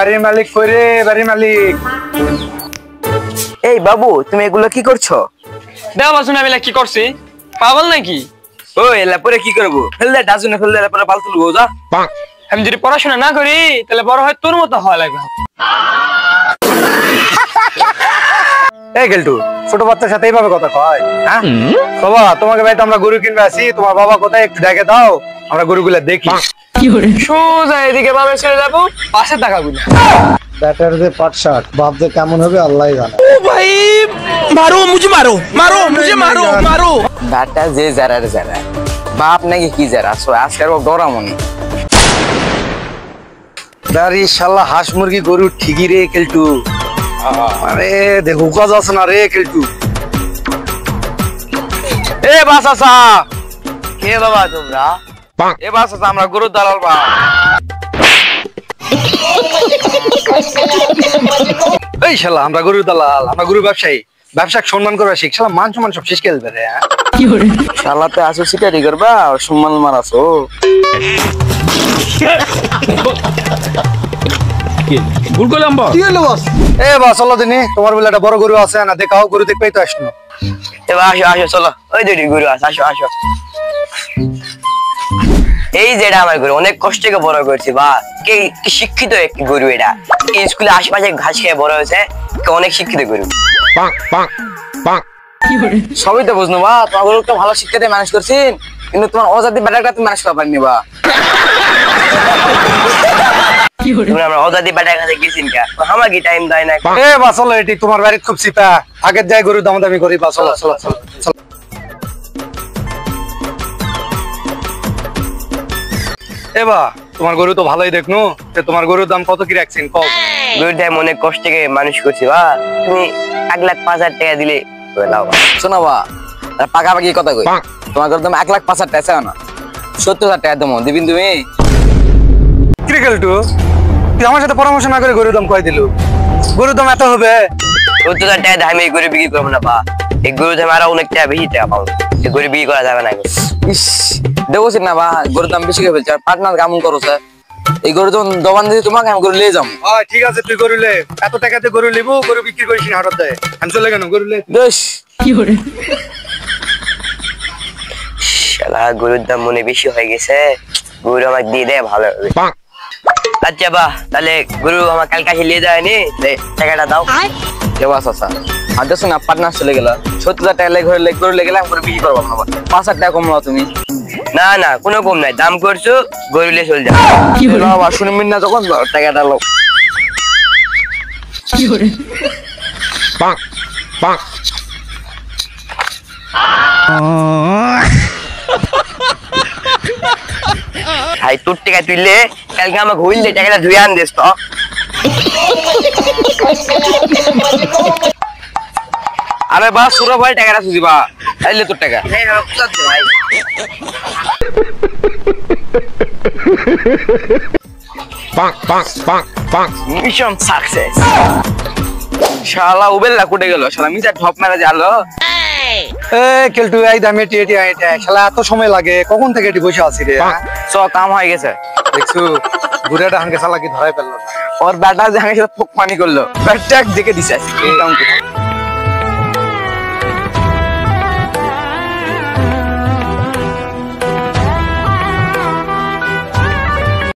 বাড়ির মালিক কই রে? বাড়ির মালিক। এই বাবু, তুমি এগুলো কি করছো? দেওয়া শুনে আমি কি করছি? পাগল নাকি? ও এলা পরে কি করবো? ফেললে ডাজনে ফেললে পরে পাল তুলবো যা। আমি যদি পড়াশোনা না করি তাহলে বড় হয় তোর মতো হওয়া লাগবে। এই গেলটু, ছোট বাচ্চার সাথে এইভাবে কথা কয়? হ্যাঁ বাবা, তোমাকে ভাই তো আমরা গরু কিনবে আসি, তোমার বাবা কোথায় একটু দেখে দাও, আমরা গরুগুলা দেখি। সোজা এদিকে বাবা ছেড়ে যাবো, পাশে তাকাবো না। ব্যাটার যে পাটশাক বাপ যে কেমন হবে আল্লাহই জানে। ও ভাই মারো মুঝে মারো মারো মুঝে মারো মারো। ব্যাটা যে যারা যারা বাপ নাকি কি যারা আজকের ডরা মনে। দাঁড়ি শালা হাঁস মুরগি গরু ঠিকই রে কেলটু। আরে দেখো কাজ আছে না রে কেলটু। এ বাসাসা, কে বাবা তোমরা? এ বাসাসা, আমরা গরুর দালাল বা। এই শালা আমরা গরুর দালাল, আমরা গরু ব্যবসায়ী। ব্যবসাক সম্মান করবা শিখ, শালা মান সম্মান সব শেষ করে দেবে। শালাতে আসো শিকারি করবা আর সম্মান মারাছো। ভুল করলাম বস। কি হলো বস? এ বস চলো দিনি, তোমার বলে একটা বড় গরু আছে না, দেখাও গরু দেখবেই তো আসলো। এবার আসো আসো চলো, ওই দুটি গরু আছে, আসো আসো। এই যেটা আমার গরু, অনেক কষ্ট করে বড় করছি বা কে শিক্ষিত একটি গরু। এটা এই স্কুলে আশেপাশে ঘাস খেয়ে বড় হয়েছে, অনেক শিক্ষিত গরু। সবই তো বুঝলো বা, তোমার গরু তো ভালো শিক্ষিত মানুষ করছেন, কিন্তু তোমার অজাতি বেটাটা তুমি মানুষ করা পারেনি বা। আমরা অজাতি বেটার কাছে গেছেন কা, আমার কি টাইম দেয় না। এ বা চলো, এটি তোমার বাড়ির খুব চিপা, আগের যাই গরু দামাদামি করি বা। চলো চলো চলো চলো। এবা তোমার গরু তো ভালোই দেখনু, তোমার গরুর দাম কত কি রাখছেন? গরুটা অনেক কষ্ট থেকে মানুষ করছি বা, তুমি 1,05,000 টাকা দিলে শোনো বা, পাকাপাকি কথা কই, তোমার গরুর দাম 1,05,000 টাকা চাও না, 70,000 টাকা দেবো, দিবিন তুমি? ক্রিকেলটু, তুই আমার সাথে পরামর্শ না করে গরুর দাম কয় দিল? গরুর দাম এত হবে? 70,000 টাকা দামে এই গরু বিক্রি করবো না বা, এই গরু দামে আরো অনেক টাকা বেশি টাকা পাবো, এই গরু বিক্রি করা যাবে না। ইস দেখছি না বা, গরুর দাম বেশি করে ফেলছে, আর পার্টনার কেমন করো স্যার? এই গরু যখন দোকান দিয়ে তোমাকে আমি গরু নিয়ে যাবো। ঠিক আছে, তুই গরু লে, এত টাকাতে গরু লিবো, গরু বিক্রি করিস না হঠাৎ দেয়। আমি চলে কেন গরু লে। বেশ শালা গরুর দাম মনে বেশি হয়ে গেছে, গরু আমাকে দিয়ে দেয় ভালো হবে। আচ্ছা বা, তাহলে গরু আমার কালকে এসে নিয়ে যায়নি, টাকাটা দাও। দেওয়া চাচা আর দেখছো না, পার্টনার চলে গেল, 70,000 টাকা গরু লেগে গেলাম, গরু বিক্রি করবো না। 5,000 টাকা কমলো তুমি? না না, কোনো কম নাই, দাম করছো, গরু নিয়ে চলে যাও। শুনবেন না যখন টাকাটা লো। ভাই তোর টাকা তুললে কালকে আমাকে হইলে টাকাটা ধুয়ে আন দিস তো। আরে বা সুরা ভাই টাকাটা সুজি বা, তাইলে তোর টাকা ভাই। Mission success. শালা উবেল্লা কুটে গেল, শালা মিটা ঢপ মেরে জালো। এ কেলটু, এই দামে এটি এটি এটা শালা এত সময় লাগে, কখন থেকে এটি বসে আছি রে? চ কাম হয়ে গেছে, দেখছু বুড়াটা হাঙ্গে শালা কি ধরাই ফেললো না। ওর বেটা যে হাঙ্গে পোক পানি করলো, ট্যাগ দেখে দিছে।